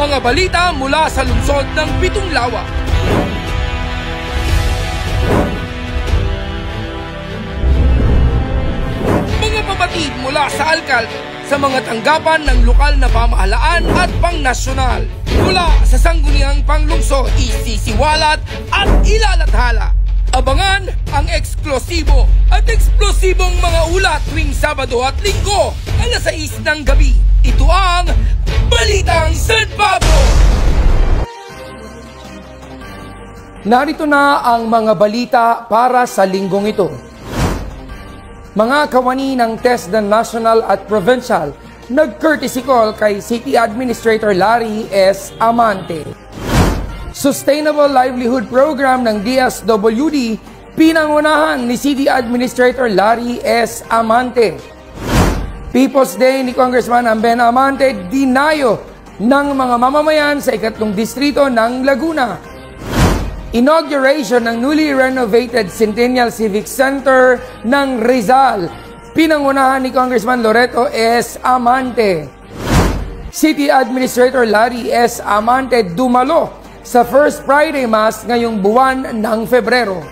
Mga balita mula sa lungsod ng Pitong Lawa. Mga pabatid mula sa alkalde sa mga tanggapan ng lokal na pamahalaan at pangnasyonal. Mula sa sangguniang panglungsod, isisiwalat at ilalathala. Abangan ang eksklusibo at eksplosibong mga ulat tuwing Sabado at Linggo, alas 6 ng gabi. Ito ang Balitang San Pablo! Narito na ang mga balita para sa linggong ito. Mga kawani ng TESDA National at Provincial nag-courtesy call kay City Administrator Larry S. Amante. Sustainable Livelihood Program ng DSWD, pinangunahan ni City Administrator Larry S. Amante. People's Day ni Congressman Amben Amante, dinayo ng mga mamamayan sa ikatlong distrito ng Laguna. Inauguration ng newly renovated Centennial Civic Center ng Rizal, pinangunahan ni Congressman Loreto S. Amante. City Administrator Larry S. Amante dumalo sa First Friday Mass ngayong buwan ng Febrero.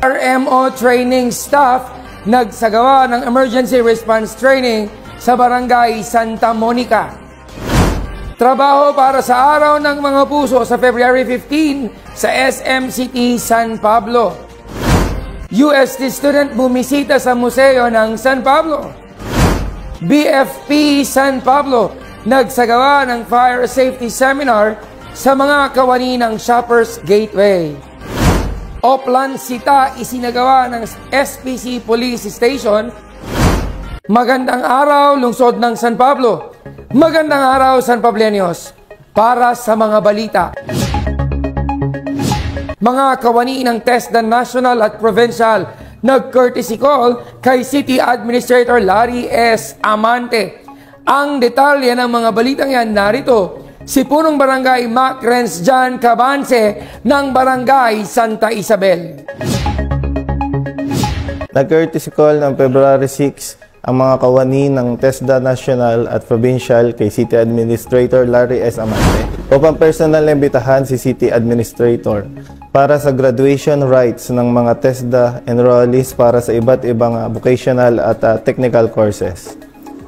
RMO training staff nagsagawa ng emergency response training sa Barangay Santa Monica. Trabaho para sa Araw ng Mga Puso sa February 15 sa SM City, San Pablo. UST student bumisita sa Museo ng San Pablo. BFP San Pablo nagsagawa ng fire safety seminar sa mga kawani ng Shoppers Gateway. Oplan Sita isinagawa ng SPC Police Station. Magandang araw, lungsod ng San Pablo. Magandang araw, San Pableños. Para sa mga balita. Mga kawani ng TESDA National at Provincial nag-courtesy call kay City Administrator Larry S. Amante. Ang detalye ng mga balitang yan narito. Si Punong Barangay Mac Rensjan Cabanse ng Barangay Santa Isabel. Nag-courtesy call ng February 6 ang mga kawani ng TESDA National at Provincial kay City Administrator Larry S. Amante upang personal na imbitahan si City Administrator para sa graduation rites ng mga TESDA enrollees para sa iba't ibang vocational at technical courses.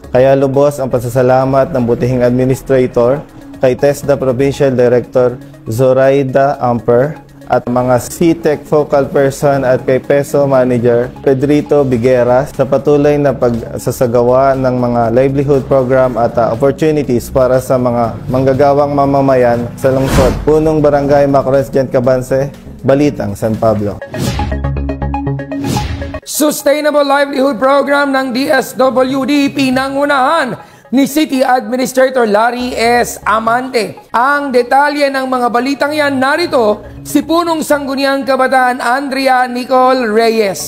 Kaya lubos ang pasasalamat ng butihing Administrator kay TESDA Provincial Director Zoraida Amper at mga CTEC Focal Person at kay PESO Manager Pedrito Bigueras sa patuloy na pagsasagawa ng mga livelihood program at opportunities para sa mga manggagawang mamamayan sa lungsod. Punong Barangay Mac Rensjan Cabanse, Balitang San Pablo. Sustainable Livelihood Program ng DSWD pinangunahan ni City Administrator Larry S. Amante. Ang detalye ng mga balitang yan narito, si Punong Sangguniang Kabataan Andrea Nicole Reyes.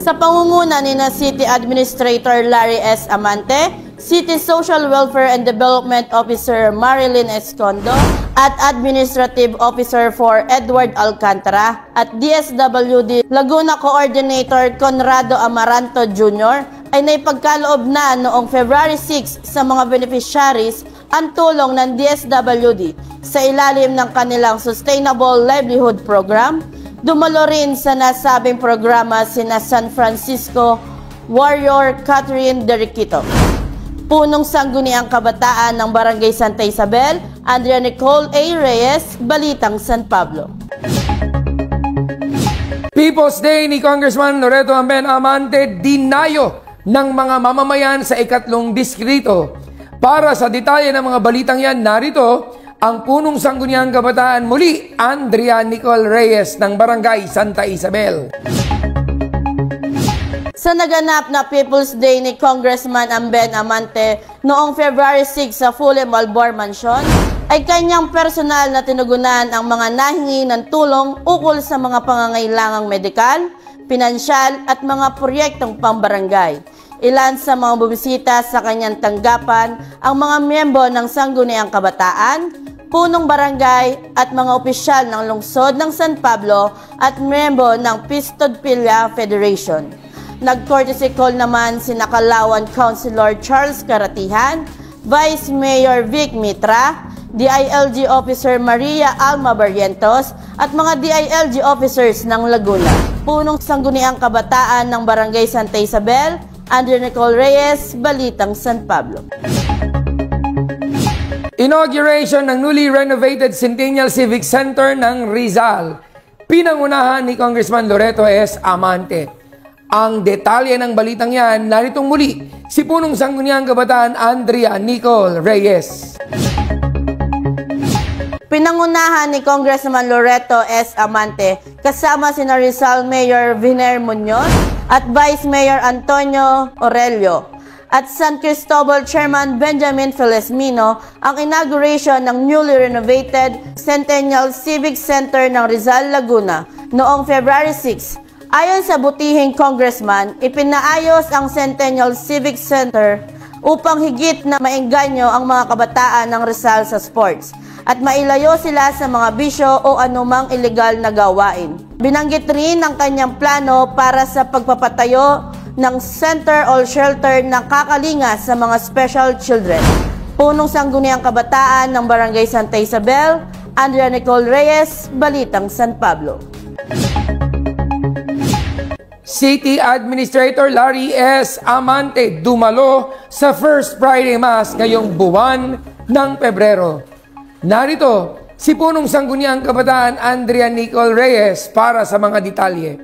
Sa pangunguna ni City Administrator Larry S. Amante, City Social Welfare and Development Officer Marilyn Escondo at Administrative Officer for Edward Alcantara at DSWD Laguna Coordinator Conrado Amaranto Jr. ay naipagkaloob na noong February 6 sa mga beneficiaries ang tulong ng DSWD sa ilalim ng kanilang Sustainable Livelihood Program. Dumalo rin sa nasabing programa sina San Francisco Warrior Catherine Deriquito, Punong Sangguniang Kabataan ng Barangay Santa Isabel, Andrea Nicole A. Reyes, Balitang San Pablo. People's Day ni Congressman Loreto Amben Amante, dinayo ng mga mamamayan sa ikatlong distrito. Para sa detalye ng mga balitang yan, narito ang Punong Sangguniang Kabataan muli, Andrea Nicole Reyes ng Barangay Santa Isabel. Sa naganap na People's Day ni Congressman Amben Amante noong February 6 sa Fulham Malbor Mansion, ay kanyang personal na tinugunan ang mga nahingi ng tulong ukol sa mga pangangailangang medikal, pinansyal at mga proyektong pambarangay. Ilan sa mga bumisita sa kanyang tanggapan ang mga miyembro ng Sangguniang Kabataan, punong barangay at mga opisyal ng lungsod ng San Pablo at miyembro ng Pistodpilla Federation. Nag-courtesy call naman si Nakalawan Councilor Charles Karatihan, Vice Mayor Vic Mitra, DILG Officer Maria Alma Barrientos at mga DILG officers ng Laguna. Punong Sangguniang Kabataan ng Barangay Santa Isabel, Andrea Nicole Reyes, Balitang San Pablo. Inauguration ng newly renovated Centennial Civic Center ng Rizal. Pinangunahan ni Congressman Loreto S. Amante. Ang detalye ng balitang yan, naritong muli si Punong Sangguniang Kabataan Andrea Nicole Reyes. Pinangunahan ni Congressman Loreto S. Amante kasama sina Rizal Mayor Viner Muñoz at Vice Mayor Antonio Aurelio at San Cristobal Chairman Benjamin Felesmino ang inauguration ng newly renovated Centennial Civic Center ng Rizal, Laguna noong February 6. Ayon sa butihing congressman, ipinaayos ang Centennial Civic Center upang higit na maengganyo ang mga kabataan ng Rizal sa sports at mailayo sila sa mga bisyo o anumang ilegal na gawain. Binanggit rin ang kanyang plano para sa pagpapatayo ng center o shelter na kakalinga sa mga special children. Punong Sangguniang Kabataan ng Barangay Santa Isabel, Andrea Nicole Reyes, Balitang San Pablo. City Administrator Larry S. Amante dumalo sa First Friday Mass ngayong buwan ng Pebrero. Narito si Punong Sangguniang Kabataan Andrea Nicole Reyes para sa mga detalye.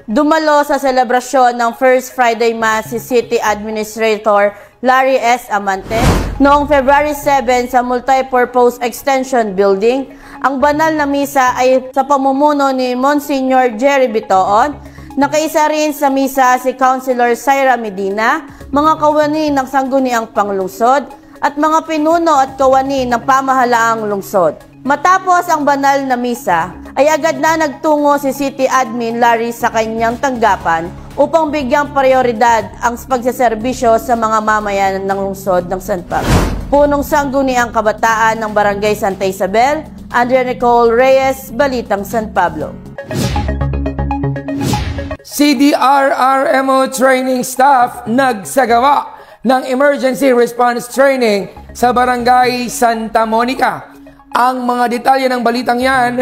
Dumalo sa selebrasyon ng First Friday Mass si City Administrator Larry S. Amante noong February 7 sa Multipurpose Extension Building. Ang banal na misa ay sa pamumuno ni Monsignor Jerry Bitoon. Nakaisa rin sa misa si Councilor Syra Medina, mga kawani ng Sangguniang Panglungsod at mga pinuno at kawani ng pamahalaang lungsod. Matapos ang banal na misa, ay agad na nagtungo si City Admin Larry sa kanyang tanggapan upang bigyang prioridad ang pagseserbisyo sa mga mamayan ng lungsod ng San Pablo. Punong Sangguniang Kabataan ng Barangay Santa Isabel, Andrea Nicole Reyes, Balitang San Pablo. CDRRMO training staff nagsagawa ng emergency response training sa Barangay Santa Monica. Ang mga detalye ng balitang yan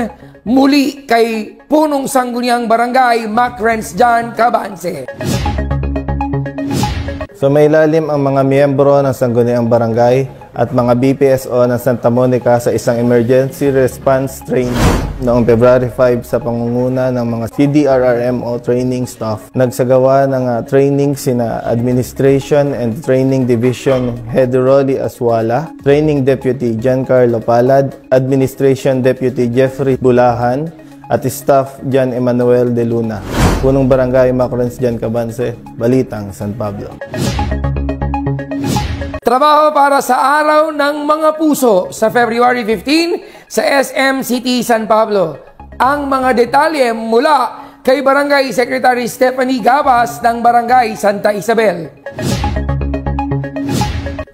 muli kay Punong Sangguniang Barangay Macrens John Cabanse. So may ilalim ang mga miyembro ng Sangguniang Barangay at mga BPSO ng Santa Monica sa isang emergency response training noong February 5 sa pangunguna ng mga CDRRMO training staff. Nagsagawa ng training sina Administration and Training Division Head Rolly Aswala, Training Deputy Giancarlo Palad, Administration Deputy Jeffrey Bulahan, at Staff John Emmanuel De Luna. Punong Barangay Macrens John Cabanse, Balitang San Pablo. Trabaho para sa Araw ng Mga Puso sa February 15 sa SM City San Pablo. Ang mga detalye mula kay Barangay Secretary Stephanie Gabas ng Barangay Santa Isabel.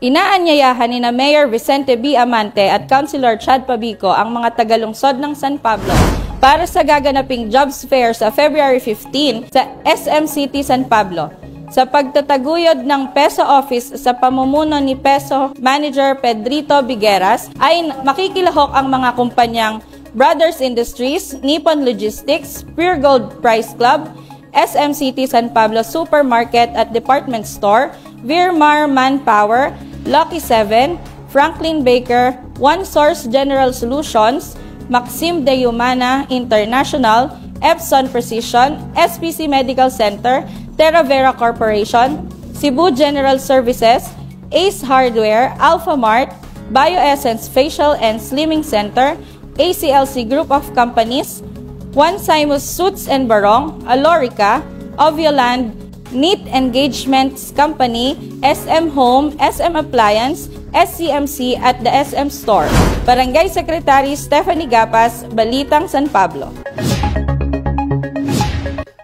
Inaanyayahan ni na Mayor Vicente B. Amante at Councilor Chad Pabico ang mga tagalungsod ng San Pablo para sa gaganaping jobs fair sa February 15 sa SM City San Pablo. Sa pagtataguyod ng PESO Office sa pamumuno ni PESO Manager Pedrito Bigueras ay makikilahok ang mga kumpanyang Brothers Industries, Nippon Logistics, Pure Gold Price Club, SM City San Pablo Supermarket at Department Store, Virmar Manpower, Lucky 7, Franklin Baker, One Source General Solutions, Maxim de Humana International, Epson Precision, SPC Medical Center, Terra Vera Corporation, Cebu General Services, Ace Hardware, Alpha Mart, BioEssence Facial and Slimming Center, ACLC Group of Companies, Juan Simus Suits and Barong, Alorica, Ovioland, Neat Engagements Company, SM Home, SM Appliance, SCMC at the SM Store. Barangay Secretary Stephanie Gapas, Balitang San Pablo.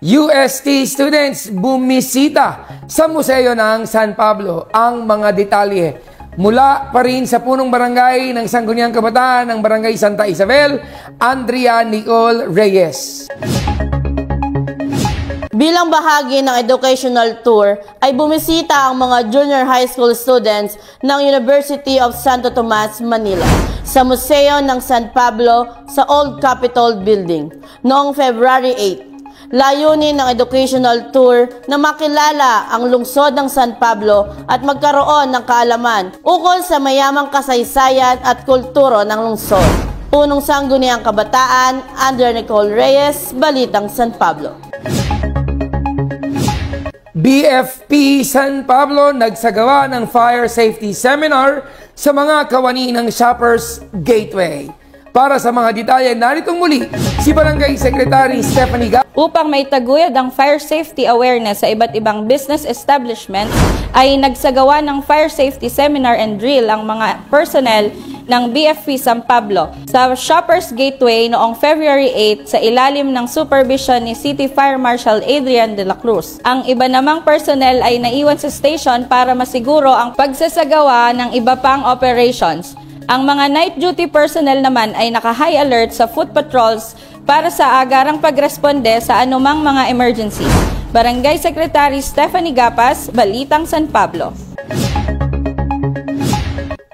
UST students bumisita sa Museo ng San Pablo. Ang mga detalye mula pa rin sa Punong Barangay ng Sangguniang Kabataan ng Barangay Santa Isabel, Andrea Nicole Reyes. Bilang bahagi ng educational tour ay bumisita ang mga junior high school students ng University of Santo Tomas, Manila sa Museo ng San Pablo sa Old Capitol Building noong February 8. Layunin ng educational tour na makilala ang lungsod ng San Pablo at magkaroon ng kaalaman ukol sa mayamang kasaysayan at kulturo ng lungsod. Punong Sangguniang Kabataan, under Nicole Reyes, Balitang San Pablo. BFP San Pablo nagsagawa ng fire safety seminar sa mga kawani ng Shoppers Gateway. Para sa mga detalye, naritong muli si Barangay Secretary Stephanie Gapas. Upang maitaguyod ang fire safety awareness sa iba't ibang business establishments, ay nagsagawa ng fire safety seminar and drill ang mga personnel ng BFP San Pablo sa Shoppers Gateway noong February 8 sa ilalim ng supervision ni City Fire Marshal Adrian de la Cruz. Ang iba namang personnel ay naiwan sa station para masiguro ang pagsasagawa ng iba pang operations. Ang mga night duty personnel naman ay naka-high alert sa foot patrols para sa agarang pagresponde sa anumang mga emergency. Barangay Secretary Stephanie Gapas, Balitang San Pablo.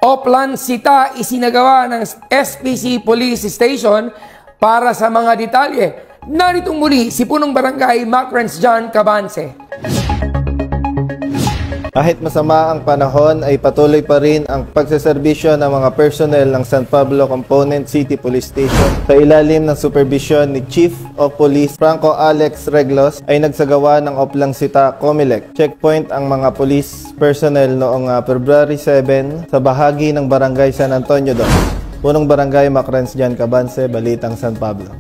Oplan Sita isinagawa ng SPC Police Station para sa mga detalye. Naritong muli si Punong Barangay Macrens John Cabanse. Kahit masama ang panahon ay patuloy pa rin ang pagseserbisyo ng mga personnel ng San Pablo Component City Police Station sa ilalim ng supervision ni Chief of Police Franco Alex Reglos ay nagsagawa ng Oplang Sita Comelec checkpoint ang mga police personnel noong February 7 sa bahagi ng Barangay San Antonio do. Punong Barangay Macrens John Cabanse, Balitang San Pablo.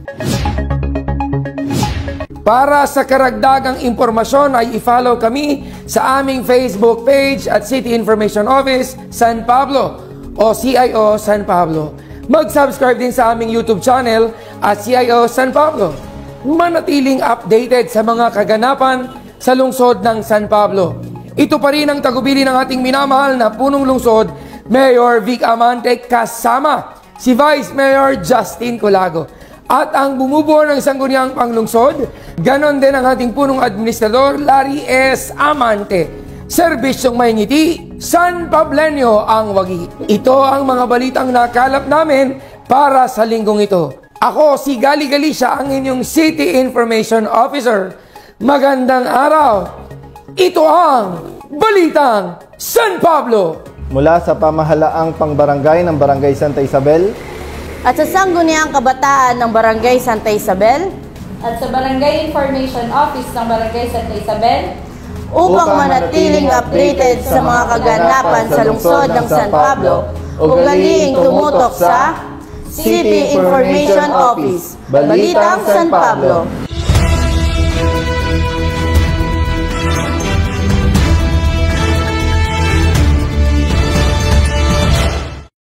Para sa karagdagang impormasyon ay i-follow kami sa aming Facebook page at City Information Office San Pablo o CIO San Pablo. Mag-subscribe din sa aming YouTube channel at CIO San Pablo. Manatiling updated sa mga kaganapan sa lungsod ng San Pablo. Ito pa rin ang tagubilin ng ating minamahal na punong lungsod, Mayor Vic Amante kasama si Vice Mayor Justin Colago. At ang bumubuo ng sangguniang panglungsod, ganon din ang ating punong administrador, Larry S. Amante. Serbisyong may ngiti, San Pablenyo ang wagi. Ito ang mga balitang nakalap namin para sa linggong ito. Ako si Gali Galicia, ang inyong City Information Officer. Magandang araw! Ito ang Balitang San Pablo! Mula sa pamahalaang pangbarangay ng Barangay Santa Isabel, At sa Sangguniang Kabataan ng Barangay Santa Isabel, At sa Barangay Information Office ng Barangay Santa Isabel, upang manatiling updated sa mga kaganapan sa lungsod ng San Pablo, ugaliing tumutok sa City Information Office, Balitang San Pablo.